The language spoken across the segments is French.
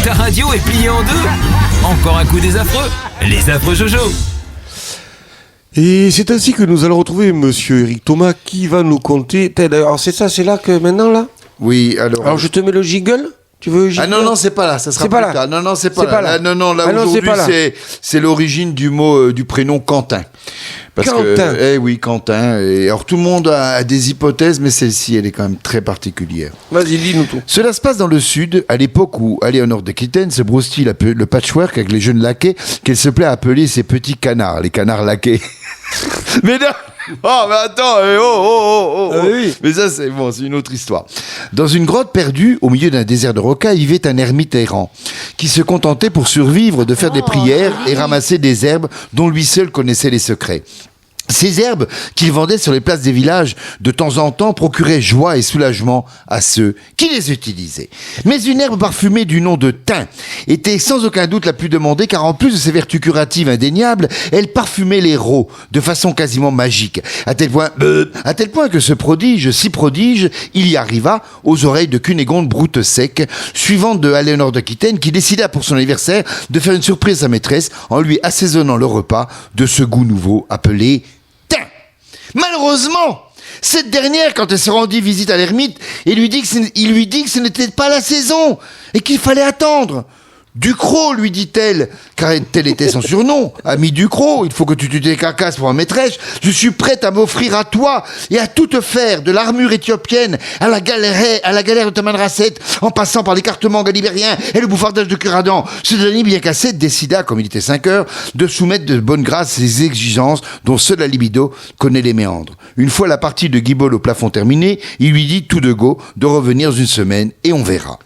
Ta radio est pliée en deux. Encore un coup des affreux. Les affreux Jojo. Et c'est ainsi que nous allons retrouver Monsieur Eric Thomas qui va nous conter. D'ailleurs, c'est là que maintenant là. Oui, alors. Alors je te mets le jiggle. Tu veux Ah non, c'est pas là, ça sera c'est plus pas là. tard. Non, c'est pas C'est là. pas là. Là, aujourd'hui, c'est l'origine du mot, du prénom Quentin. Quentin. Oui, Quentin. Et alors, tout le monde a des hypothèses, mais celle-ci, elle est quand même très particulière. Vas-y, dis-nous tout. Cela se passe dans le sud, à l'époque où Éléonore d'Aquitaine se broustille le patchwork avec les jeunes laquais qu'elle se plaît à appeler ses petits canards, les canards laqués. Mais non. Oh, mais attends, Oui. Mais ça, c'est une autre histoire. Dans une grotte perdue, au milieu d'un désert de rocailles, vivait un ermite errant, qui se contentait pour survivre de faire des prières et ramasser des herbes dont lui seul connaissait les secrets. Ces herbes qu'il vendait sur les places des villages de temps en temps procuraient joie et soulagement à ceux qui les utilisaient. Mais une herbe parfumée du nom de thym était sans aucun doute la plus demandée car en plus de ses vertus curatives indéniables, elle parfumait les rats de façon quasiment magique. À tel point que ce prodige, si prodige, il y arriva aux oreilles de Cunégonde Broutesec, suivante de Éléonore d'Aquitaine qui décida pour son anniversaire de faire une surprise à sa maîtresse en lui assaisonnant le repas de ce goût nouveau appelé thym. Malheureusement, cette dernière, quand elle se rendit visite à l'ermite, il lui dit que ce n'était pas la saison et qu'il fallait attendre. Ducrot, lui dit-elle, car tel était son surnom. Ami Ducrot, il faut que tu te décarcasses pour ma maîtresse. Je suis prête à m'offrir à toi et à tout te faire, de l'armure éthiopienne à la galère de Tamanrasset, en passant par l'écartement galibérien et le bouffardage de Curadan. Ce dernier, bien qu'assez, décida, comme il était 5 heures, de soumettre de bonne grâce ses exigences dont seule la libido connaît les méandres. Une fois la partie de guibole au plafond terminée, il lui dit tout de go de revenir dans une semaine et on verra.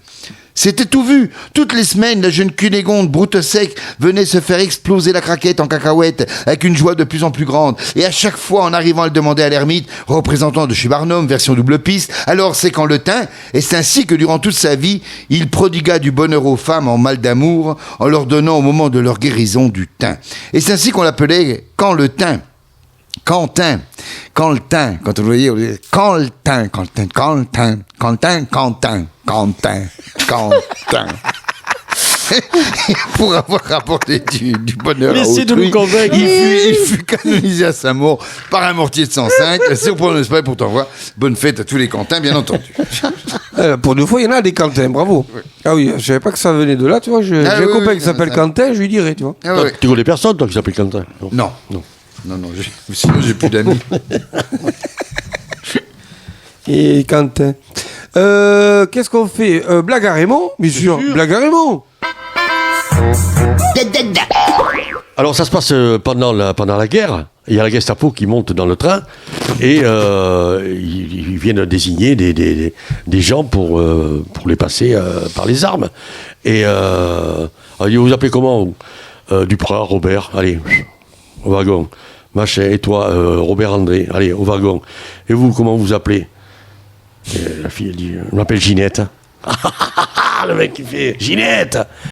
C'était tout vu. Toutes les semaines, la jeune Cunégonde Broutesec venait se faire exploser la craquette en cacahuète avec une joie de plus en plus grande. Et à chaque fois, en arrivant, elle demandait à l'ermite, représentant de chez Barnum, version double piste, alors c'est quand le thym. Et c'est ainsi que durant toute sa vie, il prodigua du bonheur aux femmes en mal d'amour, en leur donnant au moment de leur guérison du thym. Et c'est ainsi qu'on l'appelait quand le thym. Quentin, quand le thym, quand vous voyez, quand le thym, pour avoir rapporté du bonheur à autrui, il fut canonisé à sa mort par un mortier de 105. C'est au point de pas pour t'envoyer. Bonne fête à tous les Quentins, bien entendu. Pour deux fois, il y en a des Quentins, bravo. Oui. Ah oui, je savais pas que ça venait de là, tu vois. J'ai un copain qui s'appelle Quentin, je lui dirais, tu vois. Tu connais personne, toi, qui s'appelle Quentin? Non. Sinon, j'ai plus d'amis. Et Quentin. Qu'est-ce qu'on fait? Blague à Raymond? Bien sûr, blague à Raymond. Alors, ça se passe pendant la guerre. Il y a la Gestapo qui monte dans le train et ils viennent désigner des gens pour les passer par les armes. Et vous appelez comment? Duprat, Robert, allez, au wagon. Machin, et toi, Robert André, allez, au wagon. Et vous, comment vous appelez? Et la fille, elle dit, je m'appelle Ginette. Le mec, il fait, Ginette!